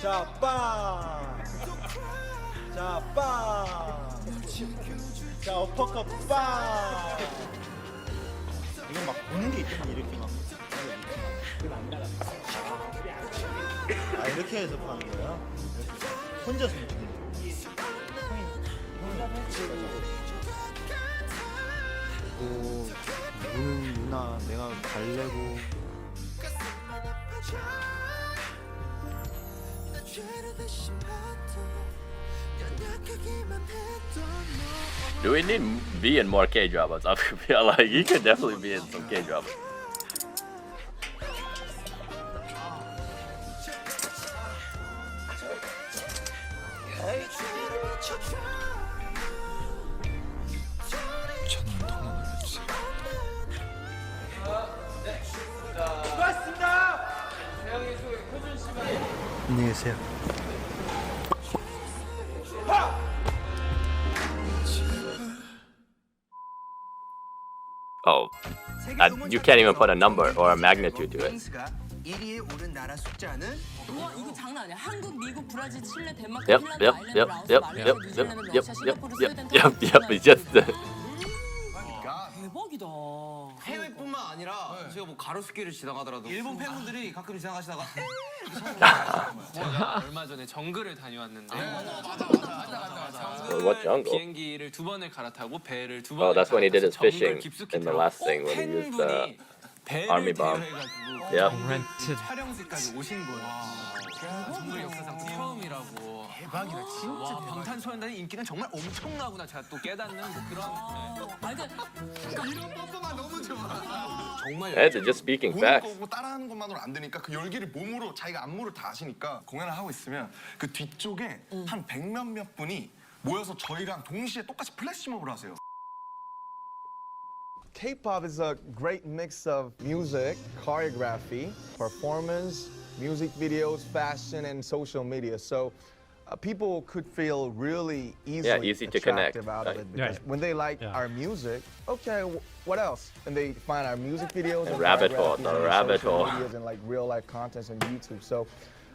자, 빵! 자, 빵! 자, 어퍼컷 빵! 이건 막 보는 게 있잖아, 이렇게 막. 아, 이렇게 해서 파는 거야? 혼자서 먹는 거야? 그리고 우는 누나 내가 달래고 Do we need be in more K-dramas? I feel like he could definitely be in some K-dramas. 수고하셨습니다. 재영이 소 효준 씨만. 안녕히 계세요. Oh, you can't even put a number or a magnitude to it. 1위에 오른 나라 숫자는? 우와 이거 장난 아니야. 한국, 미국, 브라질, 칠레, 덴마크, Yep, 핀란드, yep, 아일랜드, yep, 라오스, yep, 말레이시아, yep, 뉴질랜드, yep, 러시아, yep, 싱가포르, yep, 스웨덴, yep, yep. It's just 대박이다. 해외뿐만 아니라 제가 뭐 가로수길을 지나가더라도 일본 팬분들이 가끔 지나가시다가 제가 얼마 전에 정글을 다녀왔는데 What jungle? 비행기를 2번을 갈아타고 배를 2번을 Oh, that's when he did his 정글 fishing 깊숙이 in the last thing when he used the army bomb. Yep. 촬영지까지 오신 거예요. 정글 역사상 또 처음이라고. 대박이다 진짜. 와, 방탄소년단의 인기는 정말 엄청나구나. 제가 또 깨닫는 그런. 이런 뻔뻔한 너무 좋아. 정말. Yeah, they're just speaking 보는 facts. 거고 따라하는 것만으로 안 되니까 그 열기를 몸으로 자기가 안무를 다 아시니까 공연을 하고 있으면 그 뒤쪽에 한 100몇몇 분이 모여서 저희랑 동시에 똑같이 플래시몹을 하세요. K-pop is a great mix of music, choreography, performance, music videos, fashion, and social media. So people could feel really easy to connect. attractive out of it Yeah. because when they like our music, okay, what else? And they find our music videos and Rabbit hole, choreographies the and rabbit social hole. medias and like real life contents on YouTube. So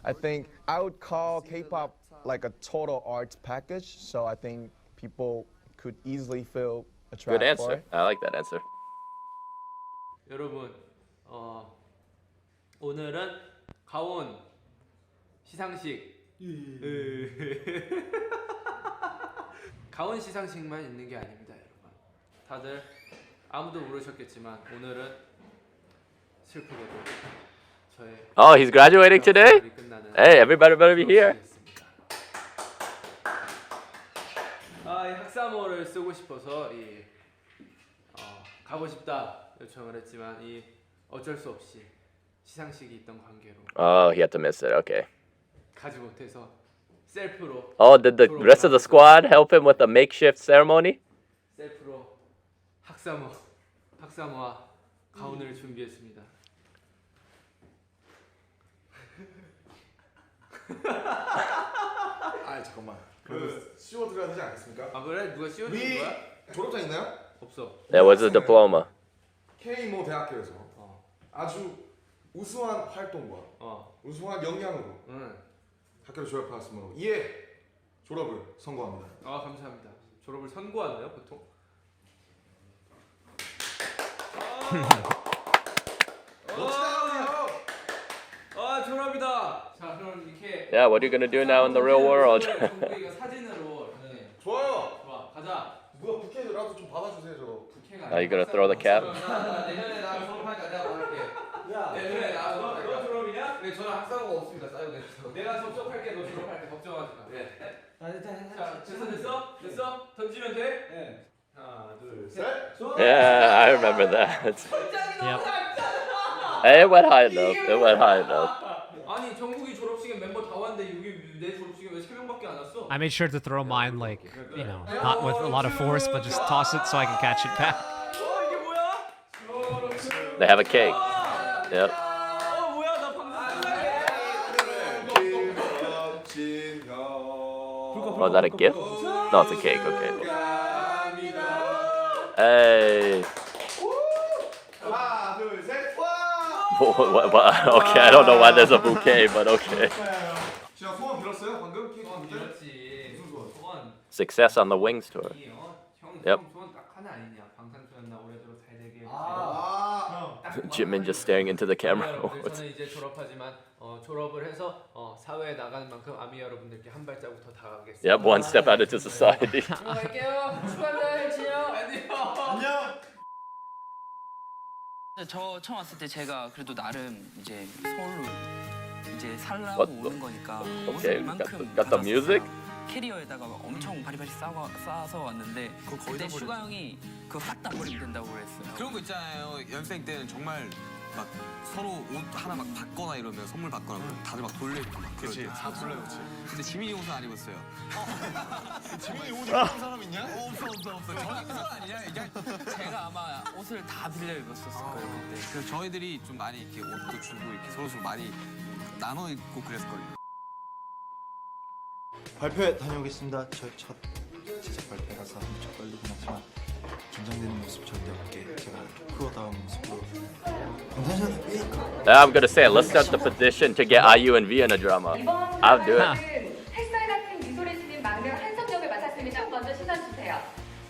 I think I would call K-pop like a total arts package. So I think people could easily feel Good attracted for answer. it. I like that answer. 여러분, 오늘은 가온 시상식. 가온 시상식만 있는 게 아닙니다, 여러분. 다들 아무도 모르셨겠지만 오늘은 슬프게도 저의 Oh, he's graduating today? Hey, everybody better be here. 이 학사모를 쓰고 싶어서 가고 싶다 요청을 했지만 어쩔 수 없이 시상식이 있던 관계로 Oh, he had to miss it. Okay. 가지 못해서 셀프로. Oh, did the rest of the squad help him with the makeshift ceremony? 셀프로 학사모와 가운을 준비했습니다. 아 잠깐만. 그 씌워드려야 되지 않겠습니까? 아 그래? 누가 씌워주는 우리 거야? 졸업장 있나요? 없어. There was a diploma. K 모 대학교에서 아주 우수한 활동과 우수한 역량으로 학교를 졸업하였으므로 이에 졸업을 선고합니다. 아 감사합니다. 졸업을 선고하나요 보통? 아 졸업이다. 자 그럼 이렇게. Yeah, what are you gonna do now in the real world? 정국이가 사진으로. 좋아요. 좋아 가자. 누가 부케라도 좀 받아주세요 저. 부케가. Are you gonna throw the cap? 내년에 나 졸업하니까 내가 말할게. 야 내년에 너 졸업이냐? 네 저는 학사고가 없습니다. 사유돼서. 내가 접속할게. 너 졸업할게. 걱정하지 마. 네. 자 됐어? 던지면 돼? 네. 하나 둘 셋. Yeah, I remember that. It went high enough. It went high enough. 아니 정국이 졸업식에 멤버 다 왔는데 여기 내 졸업식에 왜 3명밖에 안 왔어? I made sure to throw mine like, you know, not with a lot of force, but just toss it so I can catch it back. 이게 뭐야? They have a cake. Yep. 뭐야 나 Oh, is that a gift? No, it's a cake. Okay. Hey. 하나 둘 셋. What? Okay, I don't know why there's a bouquet, but okay. 제가 소원 빌었어요 방금 케이크 빌었지. 무슨 소원? Success on the Wings tour. Yep. 소원 딱 하나 아니냐? 방탄소년단 올해도 잘 되게. Jimin just staring into the camera. 저는 이제 졸업하지만 졸업을 해서 사회에 나가는 만큼 아미 여러분들께 한 발자국 더 다가가겠습니다. Yep, one step out into society. 갈게요. 축하합니다, 혜진이요. 안녕. 저 처음 왔을 때 제가 그래도 나름 이제 서울로 이제 살라고 What? 오는 거니까 Okay, 이만큼 got the music? 캐리어에다가 엄청 바리바리 싸서 왔는데 그때 슈가 형이 그거 싹 다 버리면 된다고 그랬어요. 그런 거 있잖아요. 연생 때는 정말 막 서로 옷 하나 막 받거나 이러면 선물 받거나 그러면 다들 막 돌려입고 막 그치, 다 돌려놓지. 근데 지민이 옷은 안 입었어요. 지민이 옷 입은 사람 있냐? 없어. 저 입은 사람 아니냐? 이게 제가 아마 옷을 다 빌려 입었었을 거예요 그때. 그래서 저희들이 좀 많이 이렇게 옷도 주고 이렇게 서로 많이 나눠 입고 그랬거든요. 발표회 다녀오겠습니다. 저희 첫 제작 발표라서 엄청 떨리긴 하지만 긴장되는 모습 절대 없게 제가 프로다운 모습으로 방탄소년단 B니까. I'm gonna say it. Let's start the petition to get IU and V in a drama. I'll do it. 햇살 같은 미소를 지닌 막내 한석 역을 맡았습니다. 먼저 시선 주세요.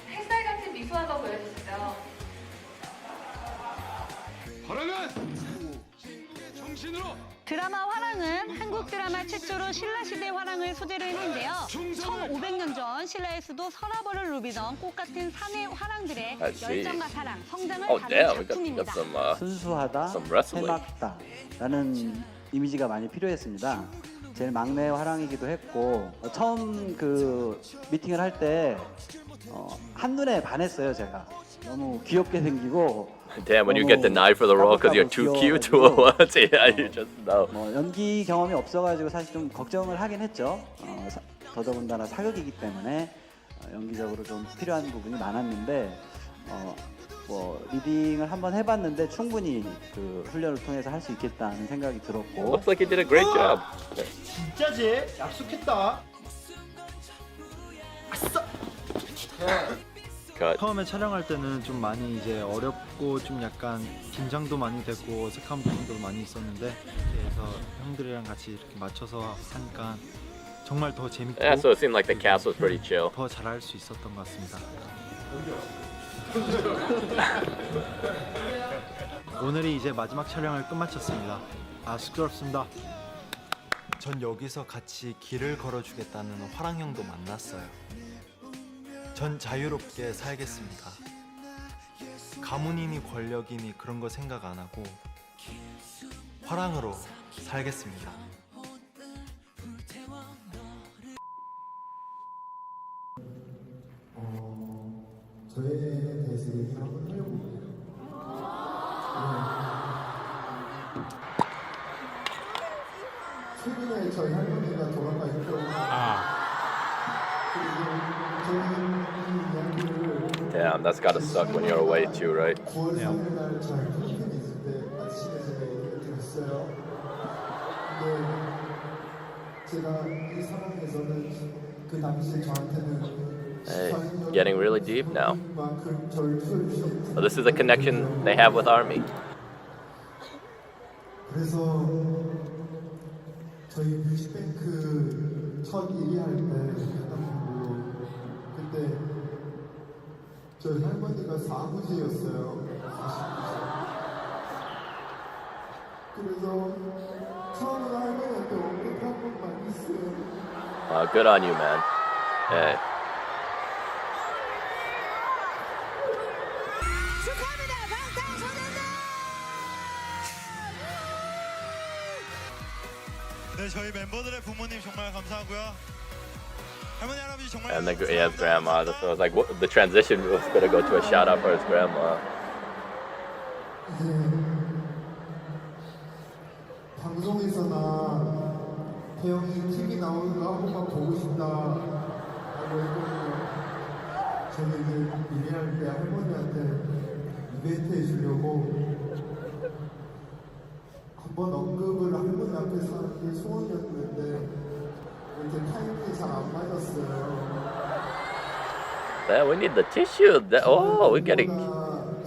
햇살 같은 미소 한번 보여주시죠. 드라마 화랑은 한국 드라마 최초로 신라시대 화랑을 소재로 했는데요. 1500년 전 신라에서도 서라벌을 누비던 꽃같은 사내 화랑들의 I see. 열정과 사랑, 성장을 Oh 담은 damn, we got 작품입니다. some 순수하다, some wrestling. 해맑다라는 이미지가 많이 필요했습니다. 제일 막내 화랑이기도 했고 처음 그 미팅을 할 때 한눈에 반했어요. 제가 너무 귀엽게 생기고 Damn, when you get denied for the role because you're too cute, what? Yeah, you just know. 연기 경험이 없어가지고 사실 좀 걱정을 하긴 했죠. 더더군다나 사극이기 때문에 연기적으로 좀 필요한 부분이 많았는데 리딩을 한번 해봤는데 충분히 그 훈련을 통해서 할 수 있겠다는 생각이 들었고. Looks like you did a great job. 진짜지? 약속했다. 처음에 촬영할 때는 좀 많이 이제 어렵고 좀 약간 긴장도 많이 되고 어색한 부분도 많이 있었는데 그래서 형들이랑 같이 이렇게 맞춰서 하니까 정말 더 재밌고 Yeah, so it seemed like the cast was pretty chill. 더 잘할 수 있었던 것 같습니다. 오늘이 이제 마지막 촬영을 끝마쳤습니다. 쑥스럽습니다. 전 여기서 같이 길을 걸어주겠다는 화랑 형도 만났어요. 전 자유롭게 살겠습니다. 가문이니 권력이니 그런 거 생각 안 하고 화랑으로 살겠습니다. 저에 대해서 얘기를 한번 하려고 해요. 최근에 저희 할머니가 돌아가셨고 Damn, that's gotta suck when you're away too, right? Yeah. Hey, getting really deep now. So this is a connection they have with ARMY. 그래서 저희 뮤직뱅크 첫 1위 할 때 그때 저희 할머니가 4구제였어요. 그래서 처음으로 할머니한테 언급한 것만 있어요. Good on you, man. Hey. 네, 저희 멤버들의 부모님 정말 감사하고요. 할머니 할아버지 정말 And his grandma. So it was like the transition was gonna go to a shout out for his grandma. 방송에서나 태영이 TV 나오는 거 한 번만 보고 싶다라고 했거든요. 저는 이제 일할 때 할머니한테 이벤트 해주려고 한번 언급을 할머니 앞에서 하는 게 소원이었는데 이렇게 타이밍이 잘 안 맞았어요. Man, we need the tissue. Oh, we're getting.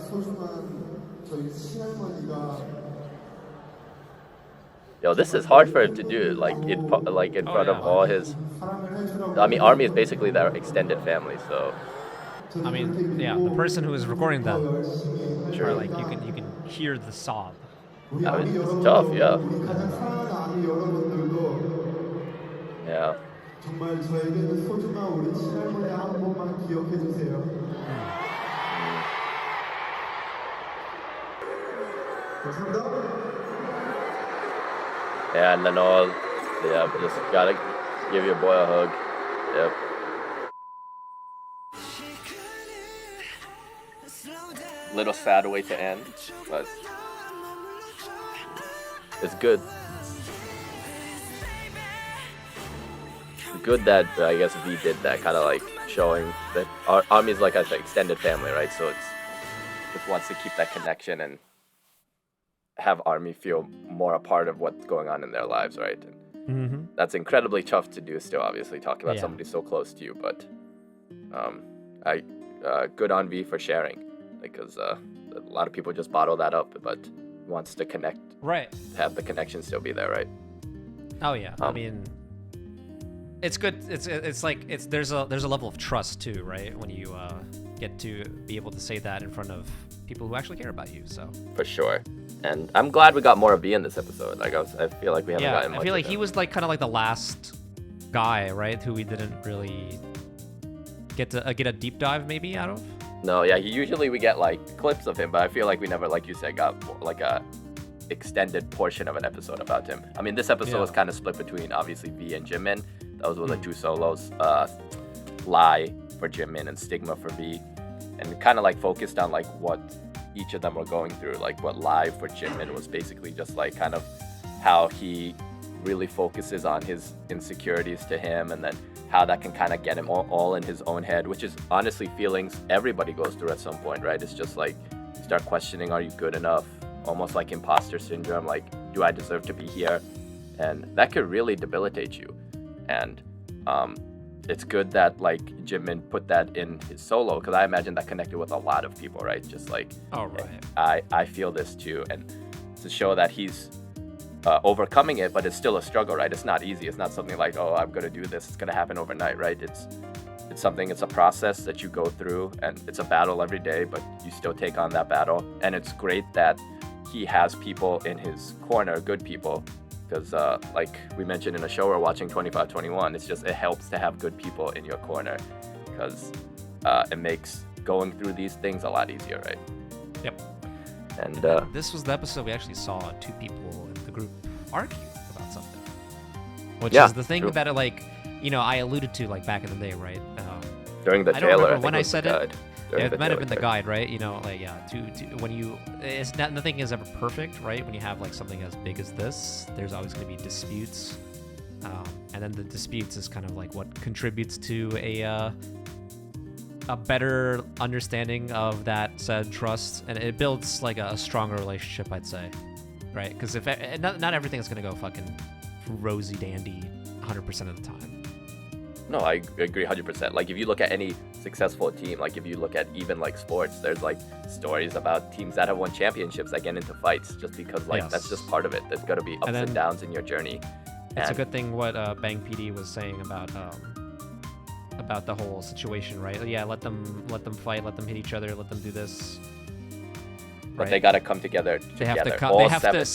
소중한 저희 친할머니가 Yo, this is hard for him to do. Like in front of all his. I mean, ARMY is basically their extended family. So. I mean, yeah, the person who is recording them, sure, like you can hear the sob. I mean, it's tough, yeah. Yeah. 정말 저에게는 소중한 우리 친할머니 한 번만 기억해 주세요. 감사합니다. Yeah, and then just gotta give your boy a hug. Yep. Little sad way to end, but it's good. Good that I guess V did that, kind of like showing that ARMY's like an extended family, right? So it's just wants to keep that connection and have ARMY feel more a part of what's going on in their lives, right? And that's incredibly tough to do still, obviously, talking about somebody so close to you, but good on V for sharing, because a lot of people just bottle that up, but wants to connect. Right. Have the connection still be there, right? Oh yeah. I mean, it's good. It's like there's a level of trust too, right? When you get to be able to say that in front of people who actually care about you. So for sure. And I'm glad we got more of V in this episode. Like I feel like we haven't gotten much. I feel like of he him. was like kind of like the last guy, right? Who we didn't really get a deep dive maybe out of. No, yeah. Usually we get like clips of him, but I feel like we never, like you said, got like a extended portion of an episode about him. I mean, this episode was kind of split between obviously V and Jimin. Those were the two solos. Lie for Jimin and Stigma for V, and kind of like focused on like what each of them were going through. Like what Lie for Jimin was basically just like kind of how he really focuses on his insecurities to him, and then how that can kind of get him all in his own head, which is honestly feelings everybody goes through at some point, right? It's just like you start questioning, are you good enough? Almost like imposter syndrome, like, do I deserve to be here? And that could really debilitate you. And it's good that like Jimin put that in his solo, because I imagine that connected with a lot of people, right? Just like, I feel this too, and to show that he's overcoming it, but it's still a struggle, right? It's not easy. It's not something like, oh, I'm gonna do this, it's gonna happen overnight, right? It's something, it's a process that you go through, and it's a battle every day, but you still take on that battle. And it's great that he has people in his corner, good people, because like we mentioned in a show we're watching, 25-21, it helps to have good people in your corner, because it makes going through these things a lot easier, right? Yep. And this was the episode we actually saw two people in the group argue about something, which is the thing that like, you know, I alluded to like back in the day, right? During the I trailer, don't remember when I said it. It might have been the guide, right? You know, like when you, it's not, nothing is ever perfect, right? When you have like something as big as this, there's always going to be disputes, and then the disputes is kind of like what contributes to a better understanding of that said trust, and it builds like a stronger relationship, I'd say, right? Because if not everything is going to go fucking rosy dandy 100% of the time. No, I agree 100%. Like if you look at any successful team, like if you look at even like sports, there's like stories about teams that have won championships that get into fights just because like that's just part of it. There's got to be ups and downs in your journey. It's a good thing what Bang PD was saying about the whole situation, right? Yeah, let them fight, let them hit each other, let them do this. But they got to come together. They have to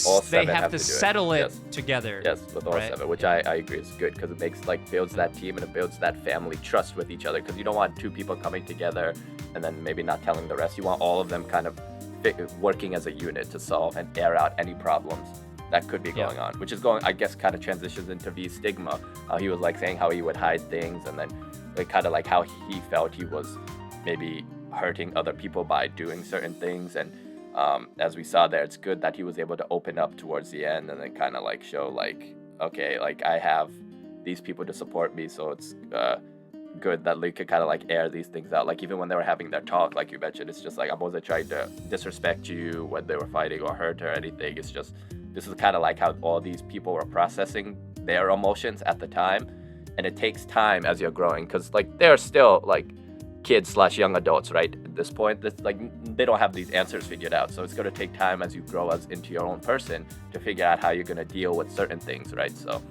settle it together. Yes, with all seven, which I agree is good, because it makes builds that team, and it builds that family trust with each other, because you don't want two people coming together and then maybe not telling the rest. You want all of them kind of working as a unit to solve and air out any problems that could be going on, which is I guess kind of transitions into V's Stigma. He was like saying how he would hide things, and then like kind of like how he felt he was maybe hurting other people by doing certain things. And as we saw there, it's good that he was able to open up towards the end and then kind of like show like, okay, like I have these people to support me, so it's good that Lee could kind of like air these things out. Like even when they were having their talk, like you mentioned, it's just like I wasn't trying to disrespect you when they were fighting or hurt or anything. It's just, this is kind of like how all these people were processing their emotions at the time, and it takes time as you're growing, because like they're still like kids/young adults, right? At this point, it's like they don't have these answers figured out, so it's going to take time as you grow as into your own person to figure out how you're going to deal with certain things, right? So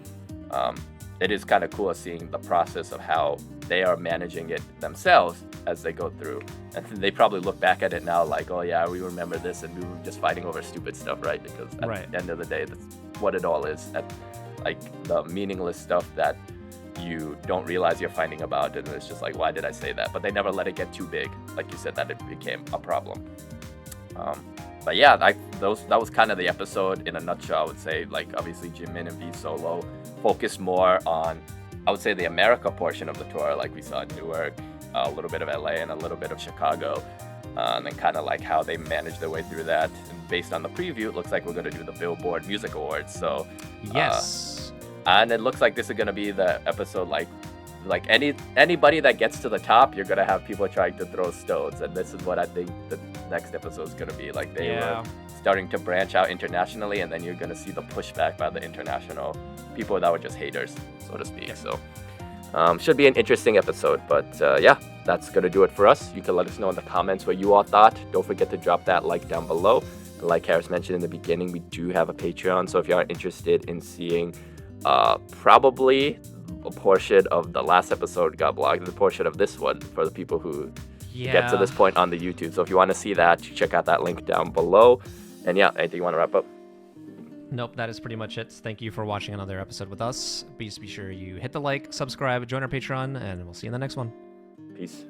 it is kind of cool seeing the process of how they are managing it themselves as they go through, and they probably look back at it now like, oh yeah, we remember this, and we were just fighting over stupid stuff, right? Because at the end of the day, that's what it all is, like the meaningless stuff that you don't realize you're fighting about, and it's just like, why did I say that? But they never let it get too big, like you said, that it became a problem. But yeah, that was kind of the episode in a nutshell. I would say, like, obviously Jimin and V solo focused more on, I would say, the America portion of the tour, like we saw in Newark, a little bit of LA and a little bit of Chicago, and then kind of like how they managed their way through that. And based on the preview, it looks like we're going to do the Billboard Music Awards. So and it looks like this is going to be the episode like anybody that gets to the top, you're going to have people trying to throw stones. And this is what I think the next episode is going to be. Like they were starting to branch out internationally, and then you're going to see the pushback by the international people that were just haters, so to speak. So Should be an interesting episode, but yeah, that's gonna do it for us. You can let us know in the comments what you all thought. Don't forget to drop that like down below. And like Harris mentioned in the beginning, we do have a Patreon, so if you are interested in seeing probably a portion of the last episode got blocked, the portion of this one for the people who get to this point on the YouTube. So if you want to see that, check out that link down below. And yeah, anything you want to wrap up? Nope, that is pretty much it. Thank you for watching another episode with us. Please be sure you hit the like, subscribe, join our Patreon, and we'll see you in the next one. Peace.